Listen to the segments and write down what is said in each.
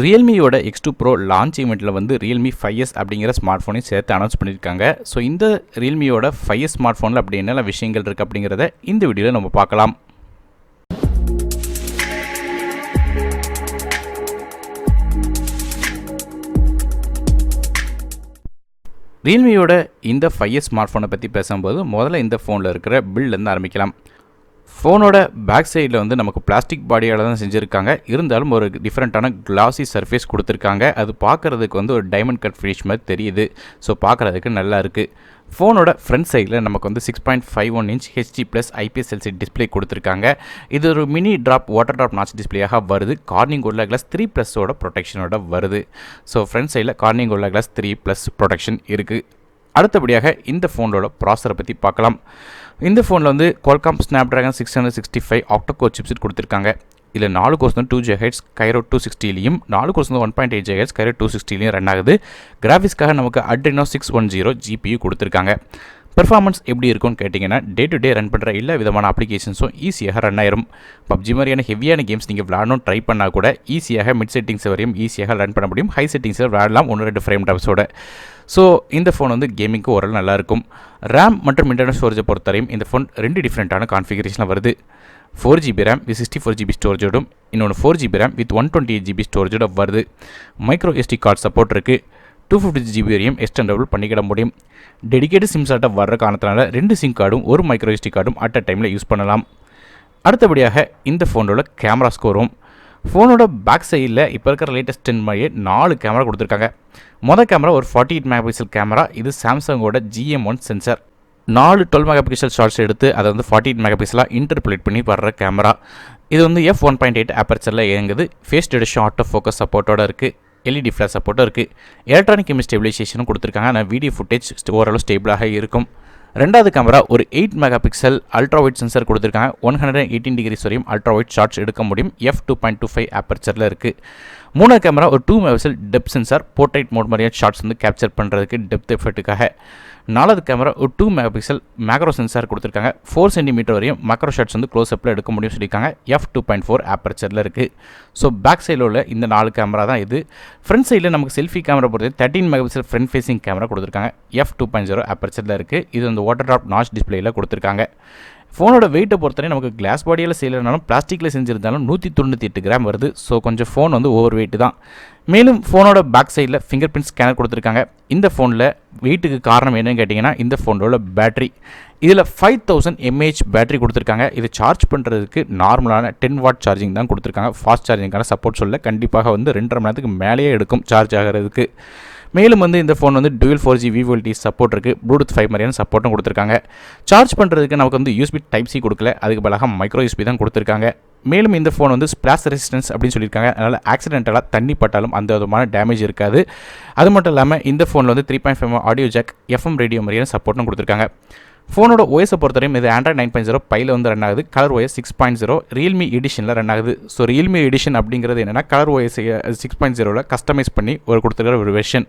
ரியல்மியோட X2 Pro launch ஈவெண்ட்டில் வந்து Realme 5S அப்படிங்கிற ஸ்மார்ட் ஃபோனையும் சேர்த்து அனௌன்ஸ் பண்ணியிருக்காங்க. ஸோ இந்த Realmeயோட 5S ஸ்மார்ட் ஃபோனில் அப்படி என்னென்ன விஷயங்கள் இருக்குது அப்படிங்கிறத இந்த வீடியோவில் நம்ம பார்க்கலாம். Realmeயோட இந்த 5S ஸ்மார்ட் ஃபோனை பற்றி பேசும்போது முதல்ல இந்த ஃபோனில் இருக்கிற பில்ட்லேருந்து ஆரம்பிக்கலாம். ஃபோனோட பேக் சைடில் வந்து நமக்கு பிளாஸ்டிக் பாடியால் தான் செஞ்சுருக்காங்க. இருந்தாலும் ஒரு டிஃப்ரெண்ட்டான கிளாசி சர்ஃபேஸ் கொடுத்துருக்காங்க. அது பார்க்குறதுக்கு வந்து ஒரு டைமண்ட் கட் ஃபினிஷ் மாதிரி தெரியுது. ஸோ பார்க்குறதுக்கு நல்லா இருக்குது. ஃபோனோட ஃப்ரண்ட் சைடில் நமக்கு வந்து 6.51 inch HD+ IPS LCD display கொடுத்துருக்காங்க. இது ஒரு மினி வாட்டர் ட்ராப் நாச் டிஸ்பிளேயாக வருது. கார்னிங் கோரில்லா கிளாஸ் 3+ஓட ப்ரொடெக்ஷனோட வருது. ஸோ ஃப்ரண்ட் சைடில் கார்னிங் கோரில்லா கிளாஸ் 3+ ப்ரொடெக்ஷன் இருக்குது. அடுத்தபடியாக இந்த ஃபோனோட ப்ராசரை பற்றி பார்க்கலாம். இந்த ஃபோனில் வந்து Qualcomm Snapdragon 665 ஆக்டோகோர் சிப்செட் கொடுத்துருக்காங்க. இதில் 4 கோர்ஸ் வந்து 2 GHz கைரோ 260லையும் 4 கோர்ஸ் வந்து 1.8 GHz கைரோ 260லையும் ரன் ஆகுது. கிராஃபிக்ஸ்க்காக நமக்கு Adreno 610 GPU கொடுத்துருக்காங்க. பெர்ஃபார்மன்ஸ் எப்படி இருக்கும்னு கேட்டிங்கன்னா டே டு டே ரன் பண்ணுற எல்லா விதமான அப்ளிகேஷன்ஸும் ஈஸியாக ரன் ஆயிரும். பப்ஜி மாதிரியான ஹெவியான கேம்ஸ் நீங்கள் விளாடணும் ட்ரை பண்ணால் கூட ஈஸியாக மிட் செட்டிங்ஸ் வரையும் ஈஸியாக ரன் பண்ண முடியும். ஹை செட்டிங்ஸில் விளாடலாம் 1-2 ஃப்ரேம் டாப்ஸோட. ஸோ இந்த ஃபோன் வந்து கேமிங்க்கு ஓரளவு நல்லாயிருக்கும். ரேம் மற்றும் இன்டர்னல் ஸ்டோரேஜை பொறுத்தவரையும் இந்த ஃபோன் 2 டிஃப்ரெண்ட்டான கான்ஃபிகரேஷனில் வருது. 4GB ரேம் வித் 64GB ஸ்டோரேஜோடும், இன்னொன்று 4GB ரேம் வித் 128GB ஸ்டோரேஜோட வருது. மைக்ரோ SD கார்டு சப்போர்ட் இருக்குது. 256GB வரையும் எக்ஸ்டெண்டபிள் பண்ணிக்கிட முடியும். டெடிகேட்டட் சிம் ஸ்லாட்டை வர்ற காரணத்தினால 2 சிம் கார்டும் ஒரு மைக்ரோ SD கார்டும் அட் அ டைமில் யூஸ் பண்ணலாம். அடுத்தபடியாக இந்த ஃபோனோட கேமரா ஸ்கோரும். ஃபோனோட பேக் சைடில் இப்போ இருக்கிற லேட்டஸ்ட் 10 மாதிரியே 4 கேமரா கொடுத்துருக்காங்க. மொதல் கேமரா ஒரு 48 மெகாபிக்சல் கேமரா. இது சாம்சங்கோட GM1 சென்சார். 4 12 மெகாபிக்சல் ஷார்ட்ஸ் எடுத்து அதை வந்து 48 மெகாபிக்சலாக இன்டர்போலேட் பண்ணி வர்ற கேமரா. இது வந்து f1.8 ஆப்பர்ச்சரில் இயங்குது. ஃபேஸ் டிடெக்ஷன் ஆட்டோ ஃபோக்கஸ் சப்போர்ட்டோட இருக்குது. LED ஃப்ளாஷ் சப்போர்ட்டும் இருக்குது. எலக்ட்ரானிக் இமேஜ் ஸ்டெபிலைசேஷனும் கொடுத்துருக்காங்க. ஆனால் வீடியோ ஃபுட்டேஜ் ஓரளவு ஸ்டேபிளாக இருக்கும். ரெண்டாவது கேமரா ஒரு 8 மெகாபிக்சல் அல்ட்ரா வைட் சென்சார் கொடுத்துருக்காங்க. 118 டிகிரிஸ் வரையும் அல்ட்ரா வைட் ஷார்ட்ஸ் எடுக்க முடியும். f2.25 ஆப்பர்ச்சரில் இருக்குது. மூணாவது கேமரா ஒரு 2 megapixel depth sensor. Portrait mode மாதிரியான ஷார்ட்ஸ் வந்து கேப்சர் பண்ணுறதுக்கு டெப்த் எஃபெக்ட்டுக்காக. நாலாவது கேமரா ஒரு 2 மெகாபிக்சல் மேக்ரோ சென்சார் கொடுத்துருக்காங்க. 4 சென்டிமீட்டர் வரையும் மேக்ரோ ஷாட்ஸ் வந்து க்ளோஸ்அப்பில் எடுக்க முடியும்னு சொல்லியிருக்காங்க. f2.4 ஆப்பர்ச்சரில் இருக்குது. ஸோ பேக் சைடில் உள்ள இந்த 4 கேமரா தான் இது. ஃப்ரண்ட் சைடில் நமக்கு செல்ஃபி கேமரா பொறுத்து 13 மெகாபிக்சல் ஃப்ரண்ட் ஃபேசிங் கேமரா கொடுத்துருக்காங்க. f2.0 ஆப்பர்ச்சரில் இருக்குது. இது வந்து வாட்டர் ட்ராப் நாச் டிஸ்பிளேயில் கொடுத்துருக்காங்க. ஃபோனோட வெயிட்டை பொறுத்தவரை நமக்கு கிளாஸ் பாடியில் செய்யலைனாலும் பிளாஸ்டிக்கில் செஞ்சுருந்தாலும் 198 கிராம் வருது. ஸோ கொஞ்சம் ஃபோன் வந்து ஓவர் வெயிட் தான். மேலும் ஃபோனோட பேக் சைடில் ஃபிங்கர் பிரிண்ட் ஸ்கேனர் கொடுத்துருக்காங்க. இந்த ஃபோனில் வெயிட்டுக்கு காரணம் என்னன்னு கேட்டிங்கன்னா இந்த ஃபோனோட பேட்டரி. இதில் 5000 mAh பேட்டரி கொடுத்துருக்காங்க. இது சார்ஜ் பண்ணுறதுக்கு நார்மலான 10 வாட் சார்ஜிங் தான் கொடுத்துருக்காங்க. ஃபாஸ்ட் சார்ஜிங்கான சப்போர்ட் சொல்ல கண்டிப்பாக வந்து 2.5 மணி நேரத்துக்கு மேலேயே எடுக்கும் சார்ஜ் ஆகிறதுக்கு. மேலும் வந்து இந்த ஃபோன் வந்து dual 4G VVLT சப்போர்ட் இருக்குது. ப்ளூடூத் 5 மாதிரியான சப்போர்ட்டும் கொடுத்துருக்காங்க. சார்ஜ் பண்ணுறதுக்கு நமக்கு வந்து USB Type-C கொடுக்கல. அதுக்கு பதிலாக மைக்ரோ USB தான் கொடுத்துருக்காங்க. மேலும் இந்த ஃபோன் வந்து ஸ்பிளாஷ் ரெசிஸ்டன்ஸ் அப்படின்னு சொல்லியிருக்காங்க. அதனால் ஆக்சிடென்டலாக தண்ணி பட்டாலும் அந்த விதமான டேமேஜ் இருக்காது. அது மட்டும் இல்லாமல் இந்த ஃபோனில் வந்து 3.5 ஆடியோ ஜாக் FM ரேடியோ மாதிரியான சப்போர்ட்டும் கொடுத்துருக்காங்க. ஃபோனோட OS பொறுத்தவரையும் இது Android 9.0 பையில் வந்து ரன் ஆகுது. கலர் OS 6.0 Realme எடிஷனில் ரன் ஆகுது. ஸோ Realme எடிஷன் அப்படிங்கிறது என்னென்னா கலர் OS 6.0வில் கஸ்டமைஸ் பண்ணி கொடுத்துருக்கிற ஒரு வெர்ஷன்.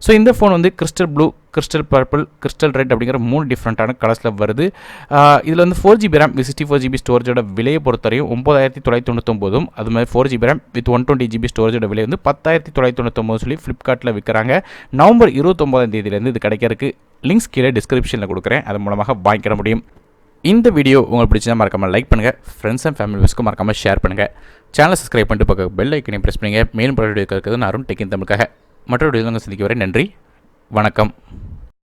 ஸோ இந்த ஃபோன் வந்து crystal blue, crystal purple, crystal red அப்படிங்கிற 3 டிஃப்ரெண்ட்டான கலர்ஸில் வருது. இதில் வந்து 4GB ரேம் வித் 64GB ஸ்டோரேஜோட விலையை பொறுத்தவரையும் 9999. அது மாதிரி 4GB ரேம் வித் 120GB ஸ்டோரேஜோட விலை வந்து 10999 சொல்லி ஃப்ளிப்கார்ட்டில் விற்கிறாங்க. நவம்பர் 29 இது கிடைக்கிறதுக்கு லிங்க்ஸ் கீழே டிஸ்கிரிப்ஷனில் கொடுக்குறேன். அது மூலமாக வாங்கிக்கிற முடியும். இந்த வீடியோ உங்களுக்கு பிடிச்சா மறக்காமல் லைக் பண்ணுங்கள். ஃப்ரெண்ட்ஸ் அண்ட் ஃபேமிலி மெம்பர்ஸ்க்கு மறக்காமல் ஷேர் பண்ணுங்கள். சேனலை சப்ஸ்கிரைப் பண்ணிட்டு பக்கம் பெல் ஐக்கனையும் ப்ரெஸ் பண்ணுங்கள். மேலும் வீடியோ இருக்கிறது நான் அருண் டெக்கின் தமிழுக்காக மற்றொரு வீடியோ சந்திக்க வரை நன்றி, வணக்கம்.